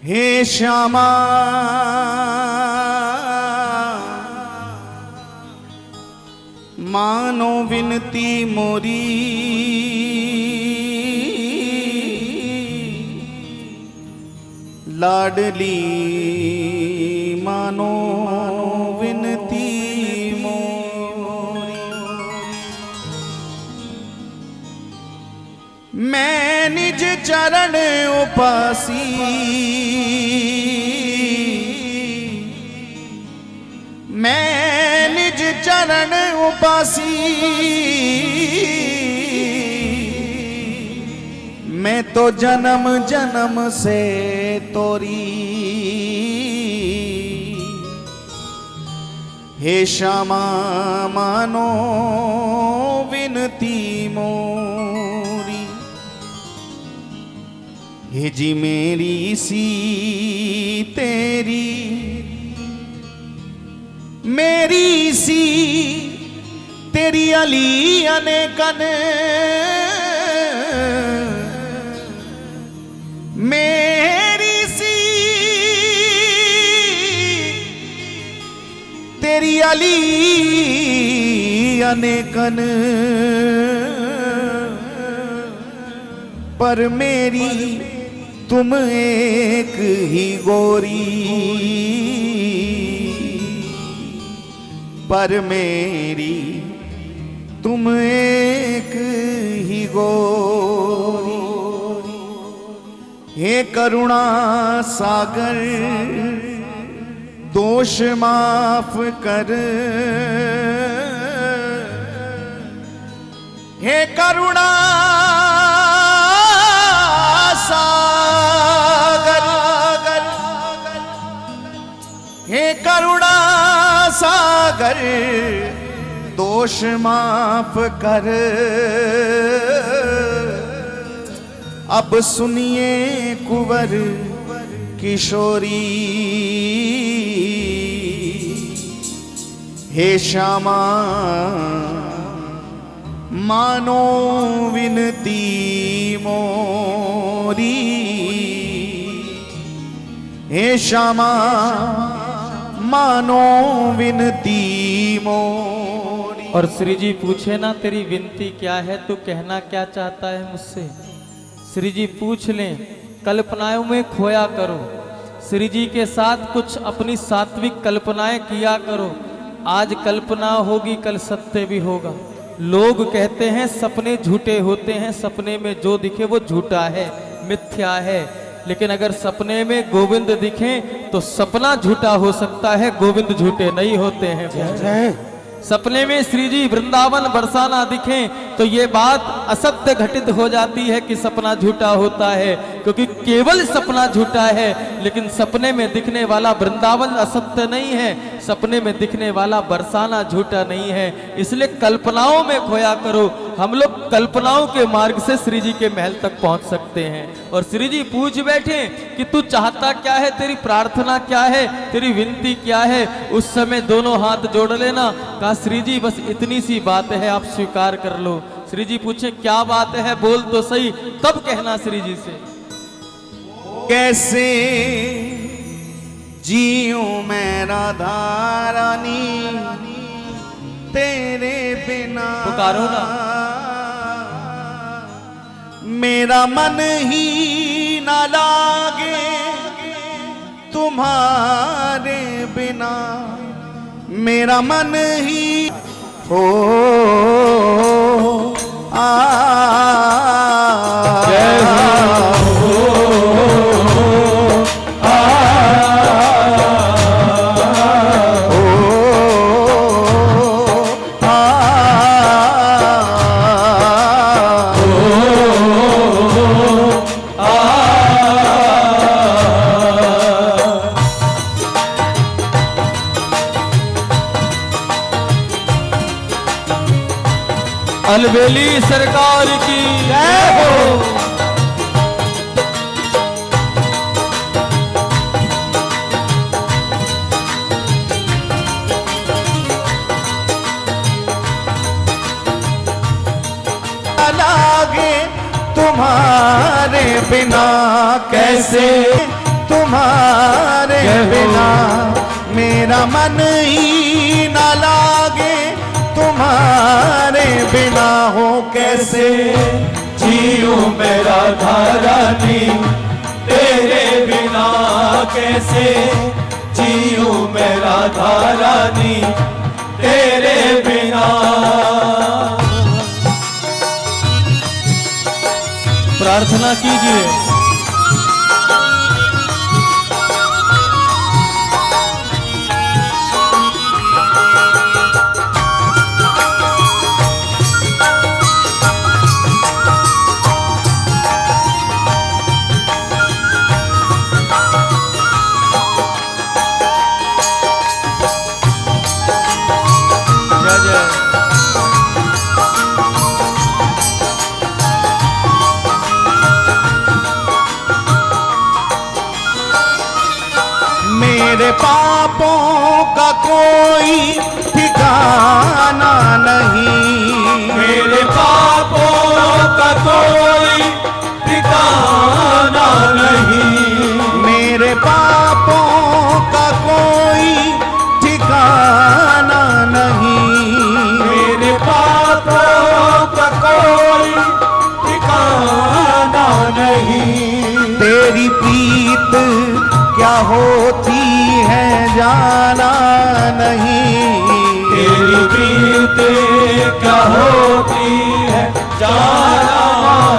हे श्यामा मानो विनती मोरी, लाडली मानो विनती मोरी। मैं निज चरण उपासी, मैं निज चरण उपासी, मैं तो जन्म जन्म से तोरी। हे श्यामा मानो विनती मोरी, हे जी मेरी सी तेरी, मेरी सी तेरी अली अनेकन, मेरी सी तेरी अली अनेकन, पर मेरी तुम एक ही गोरी, पर मेरी तुम एक ही गोरी। हे करुणा सागर दोष माफ कर, हे करुणा सागर, हे करुणा सागर दोष माफ कर। अब सुनिए कुंवर किशोरी, हे श्यामा मानो विनती मोरी, हे श्यामा मानो विनती मोरी। और श्री जी पूछे ना तेरी विनती क्या है, तू कहना क्या चाहता है मुझसे। श्री जी पूछ लें, कल्पनाओं में खोया करो, श्री जी के साथ कुछ अपनी सात्विक कल्पनाएं किया करो। आज कल्पना होगी कल सत्य भी होगा। लोग कहते हैं सपने झूठे होते हैं, सपने में जो दिखे वो झूठा है, मिथ्या है। लेकिन अगर सपने में गोविंद दिखें तो सपना झूठा हो सकता है, गोविंद झूठे नहीं होते हैं। सपने में श्री जी वृंदावन बरसाना दिखें तो ये बात असत्य घटित हो जाती है कि सपना झूठा होता है, क्योंकि केवल सपना झूठा है, लेकिन सपने में दिखने वाला वृंदावन असत्य नहीं है, सपने में दिखने वाला बरसाना झूठा नहीं है। इसलिए कल्पनाओं में खोया करो। हम लोग कल्पनाओं के मार्ग से श्री जी के महल तक पहुंच सकते हैं। और श्री जी पूछ बैठे कि तू चाहता क्या है, तेरी प्रार्थना क्या है, तेरी विनती क्या है। उस समय दोनों हाथ जोड़ लेना, कहा श्री जी बस इतनी सी बात है, आप स्वीकार कर लो। श्री जी पूछे क्या बात है, बोल तो सही, तब कहना श्री जी से। कैसे जियूं मैं राधा रानी तेरे बिना, पुकारो ना। मेरा मन ही न लागे तुम्हारे बिना, मेरा मन ही हो अलबेली सरकार की जय हो। लागे तुम्हारे बिना, कैसे तुम तुम्हारे बिना मेरा मन ही ना लागे, तुम्हारे बिना हो कैसे जीऊं मैं राधा रानी, तेरे बिना कैसे जीऊं मैं राधा रानी, तेरे बिना। प्रार्थना कीजिए। जय जय। मेरे पापों का कोई ठिकाना नहीं, मेरे पापों का कोई ठिकाना नहीं, मेरे पापों का कोई ठिकाना नहीं, मेरे पापों का कोई ठिकाना नहीं। तेरी प्रीत क्या होती है जाना नहीं, तेरी प्रीत क्या होती है जाना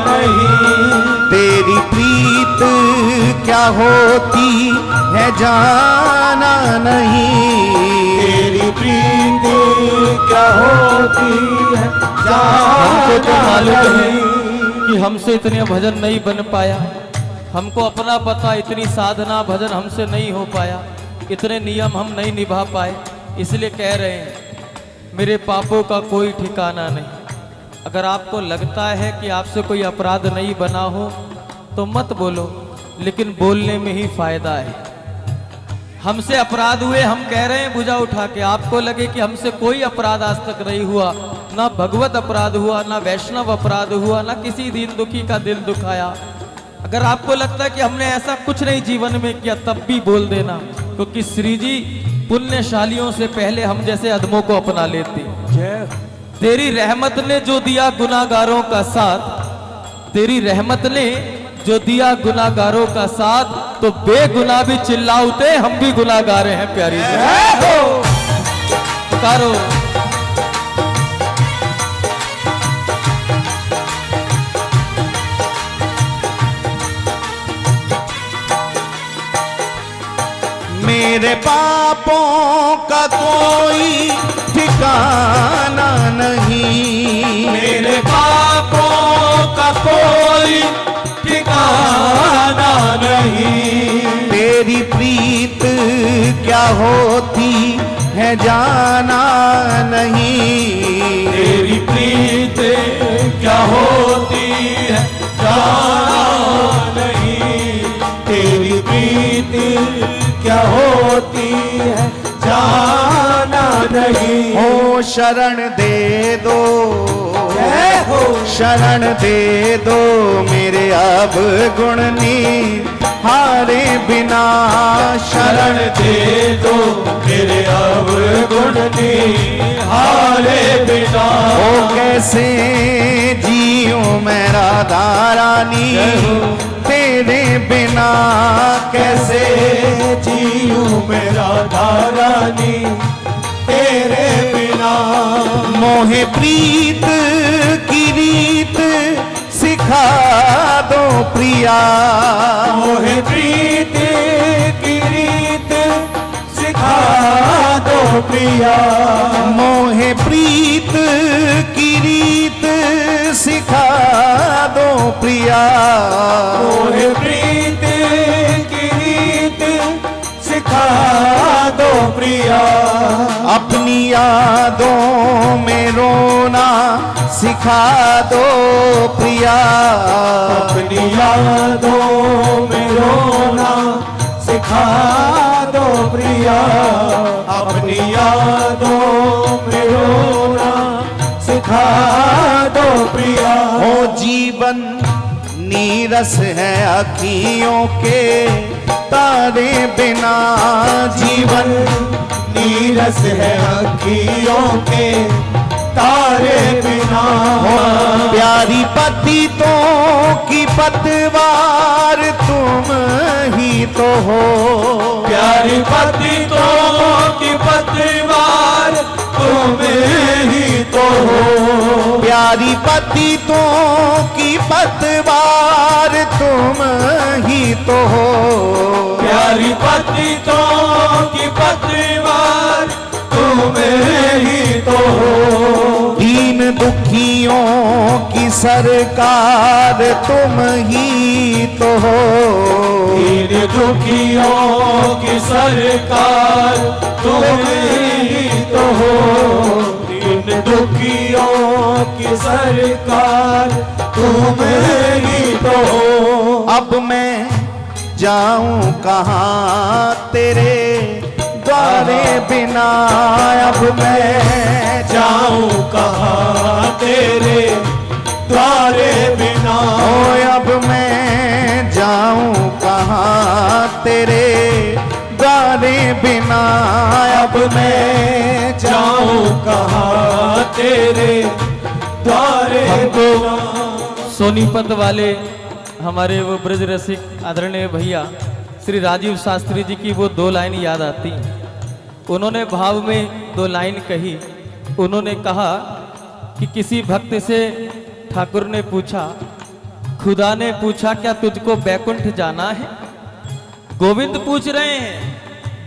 नहीं, तेरी प्रीत क्या होती है जाना नहीं, तेरी प्रीत क्या होती है हमको तो जाना मालूम है नहीं। कि हमसे इतने भजन नहीं बन पाया, हमको अपना पता, इतनी साधना भजन हमसे नहीं हो पाया, इतने नियम हम नहीं निभा पाए, इसलिए कह रहे हैं मेरे पापों का कोई ठिकाना नहीं। अगर आपको लगता है कि आपसे कोई अपराध नहीं बना हो तो मत बोलो, लेकिन बोलने में ही फायदा है। हमसे अपराध हुए, हम कह रहे हैं भुजा उठा के, आपको लगे कि हमसे कोई अपराध आज तक नहीं हुआ, ना भगवत अपराध हुआ, ना वैष्णव अपराध हुआ, ना किसी दीन दुखी का दिल दुखाया। अगर आपको लगता है कि हमने ऐसा कुछ नहीं जीवन में किया, तब भी बोल देना, क्योंकि श्री जी पुण्यशालियों से पहले हम जैसे अधमों को अपना लेती। तेरी रहमत ने जो दिया गुनाहगारों का साथ, तेरी रहमत ने जो दिया गुनाहगारों का साथ, तो बेगुनाह भी चिल्लाते हम भी गुनाहगार हैं प्यारी पुकारो। मेरे पापों का कोई ठिकाना नहीं, मेरे पापों का कोई ठिकाना नहीं, तेरी प्रीत क्या होती है जाना नहीं, तेरी प्रीत क्या होती है जाना नहीं, तेरी प्रीत क्या होती है जाना नहीं। हो शरण दे दो, हो शरण दे दो मेरे अब गुणनी हारे बिना, शरण दे दो मेरे अब गुणनी हारे बिना। ओ कैसे जीऊं मैं राधा रानी, तेरे बिना कैसे जीऊं मैं राधा रानी, तेरे बिना। मोहे प्रीत की रीत सिखा दो प्रिया, मोहे प्रीत की रीत सिखा दो प्रिया, मोहे प्रीत की रीत सिखा दो प्रिया, मोहे प्रीत की रीत सिखा दो प्रिया। अपनी यादों में रोना सिखा दो प्रिया, अपनी यादों में रोना सिखा दो प्रिया, अपनी यादों में रोना सिखा दो प्रिया। ओ जीवन नीरस है अखियों के तारे द्वारे बिना जीवन नीरस है अखियों के तारे बिना। प्यारी पतितों की पतवार तुम ही तो हो। प्यारी पतितों की पतवार तुम ही तो हो। प्यारी पतितों की पतवार तुम ही तो हो। प्यारी पतितों की पतवार तुम ही तो हो। दीन दुखियों की सरकार तुम ही तो हो। दीन दुखियों की सरकार तुम ही तो हो। दीन दुखियों की सरकार तुम ही तो हो। अब मैं जाऊं कहाँ तेरे द्वारे बिना। अब मैं जाऊं कहाँ तेरे द्वारे बिना। ओ अब मैं जाऊं कहाँ तेरे द्वारे बिना। अब मैं जाऊं कहाँ तेरे द्वारे बिना। सोनीपत वाले हमारे वो ब्रज रसिक आदरणीय भैया श्री राजीव शास्त्री जी की वो दो लाइन याद आती। उन्होंने भाव में दो लाइन कही। उन्होंने कहा कि किसी भक्त से ठाकुर ने पूछा, खुदा ने पूछा क्या तुझको बैकुंठ जाना है। गोविंद पूछ रहे हैं,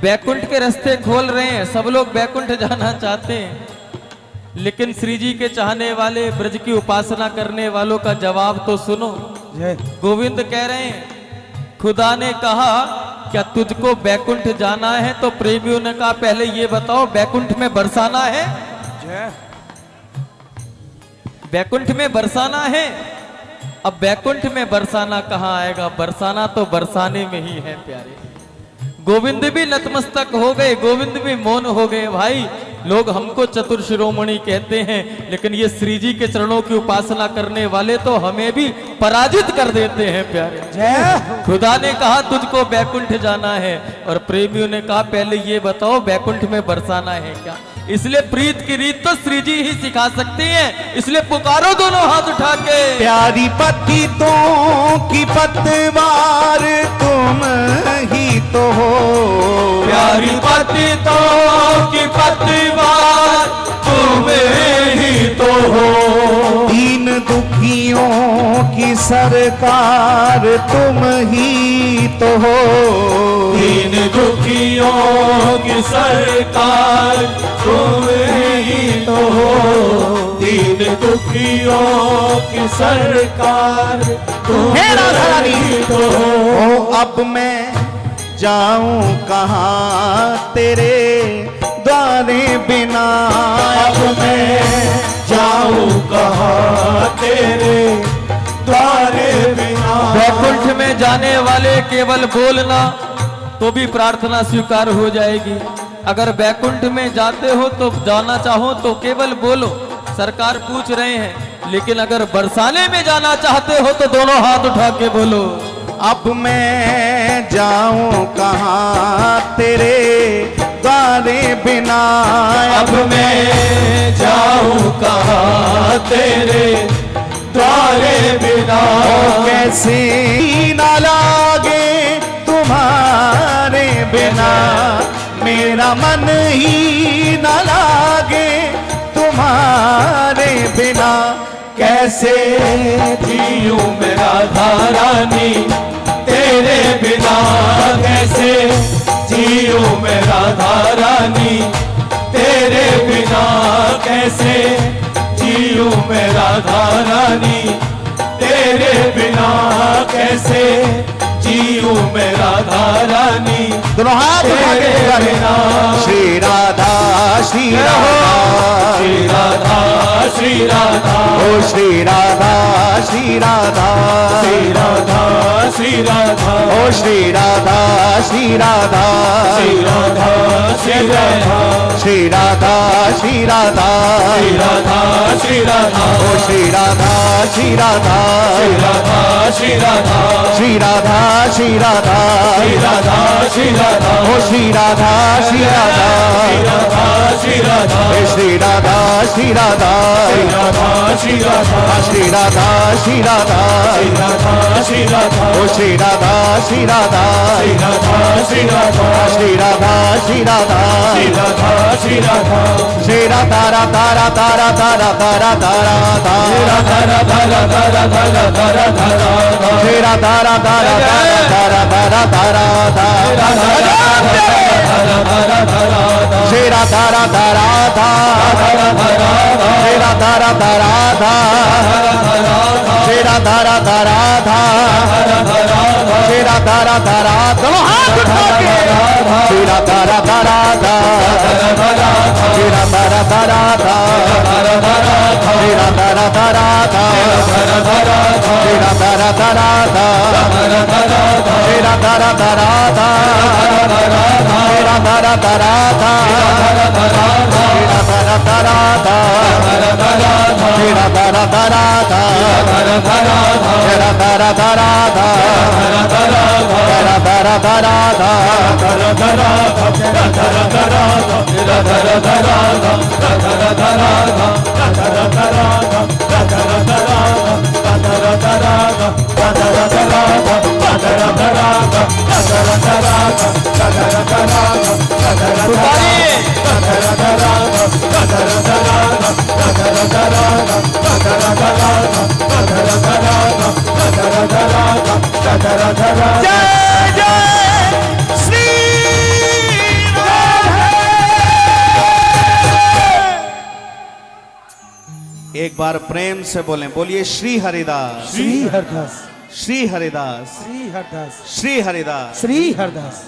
बैकुंठ के रास्ते खोल रहे हैं, सब लोग बैकुंठ जाना चाहते हैं, लेकिन श्री जी के चाहने वाले ब्रज की उपासना करने वालों का जवाब तो सुनो। गोविंद कह रहे हैं, खुदा ने कहा क्या तुझको बैकुंठ जाना है, तो प्रेमियों ने कहा पहले ये बताओ बैकुंठ में बरसाना है। बैकुंठ में बरसाना है। अब बैकुंठ में बरसाना कहाँ आएगा, बरसाना तो बरसाने में ही है प्यारे। गोविंद भी नतमस्तक हो गए, गोविंद भी मौन हो गए। भाई लोग हमको चतुर शिरोमणि कहते हैं, लेकिन ये श्री जी के चरणों की उपासना करने वाले तो हमें भी पराजित कर देते हैं प्यारे। खुदा ने कहा तुझको बैकुंठ जाना है, और प्रेमियों ने कहा पहले ये बताओ बैकुंठ में बरसाना है क्या। इसलिए प्रीत की रीत तो श्री जी ही सिखा सकते हैं, इसलिए पुकारो दोनों हाथ उठा के। प्यारी पतितों की पतवार तुम ही तो हो। प्यारी पतितों की पतवार तुम ही तो हो। दीन दुखियों की सरकार तुम ही तो हो। दीन दुखियों की सरकार तुम ही तो हो। दीन दुखियों की सरकार तुम ही तो हो। ओ अब मैं जाऊं कहाँ तेरे द्वारे बिना। अब मैं जाऊं कहाँ तेरे द्वारे बिना। बैकुंठ में जाने वाले केवल बोलना तो भी प्रार्थना स्वीकार हो जाएगी। अगर बैकुंठ में जाते हो तो जाना चाहो तो केवल बोलो, सरकार पूछ रहे हैं। लेकिन अगर बरसाने में जाना चाहते हो तो दोनों हाथ उठा के बोलो। अब मैं जाऊं कहाँ तेरे द्वारे बिना। अब मैं जाऊं कहाँ तेरे द्वारे बिना। कैसे ना लागे तुम्हारे बिना। मेरा मन ही ना लागे तुम्हारे बिना। कैसे जीऊं मैं राधा रानी तेरे बिना। कैसे जीऊं मैं राधा रानी तेरे बिना। कैसे जीऊं मैं राधा रानी तेरे बिना। कैसे जीऊं मैं राधा रानी दोनों हाथ उठा के तेरे बिना। श्री राधा श्री राधा श्री राधा श्री राधा। ओ श्री राधा श्री राधा श्री राधा श्री राधा। ओ श्री राधा श्री राधा श्री राधा श्री राधा। श्री राधा श्री राधा श्री राधा श्री राधा। ओ श्री राधा श्री राधा श्री राधा श्री राधा। श्री राधा श्री राधा श्री राधा श्री राधा ओ श्री राधा श्री राधा श्री राधा श्री राधा श्री राधा श्री राधा श्री राधा श्री राधा श्री राधा ओ श्री राधा श्री राधा श्री राधा श्री राधा श्री राधा श्री राधा श्री राधा राधा राधा राधा राधा राधा राधा श्री राधा राधा राधा राधा राधा राधा श्री राधा राधा राधा श्री राधा राधा राधा श्री राधा राधा राधा श्री राधा राधा राधा हाथ उठा के श्री राधा राधा राधा श्री राधा राधा राधा श्री राधा राधा राधा श्री राधा राधा राधा श्री राधा राधा राधा श्री राधा राधा राधा श्री राधा राधा राधा श्री राधा राधा राधा श्री राधा राधा राधा राधा राधा राधा जय जय श्री एक बार प्रेम से बोलें, बोलिए श्री हरिदास श्री हरदास श्री हरिदास श्री हरदास श्री हरिदास श्री हरदास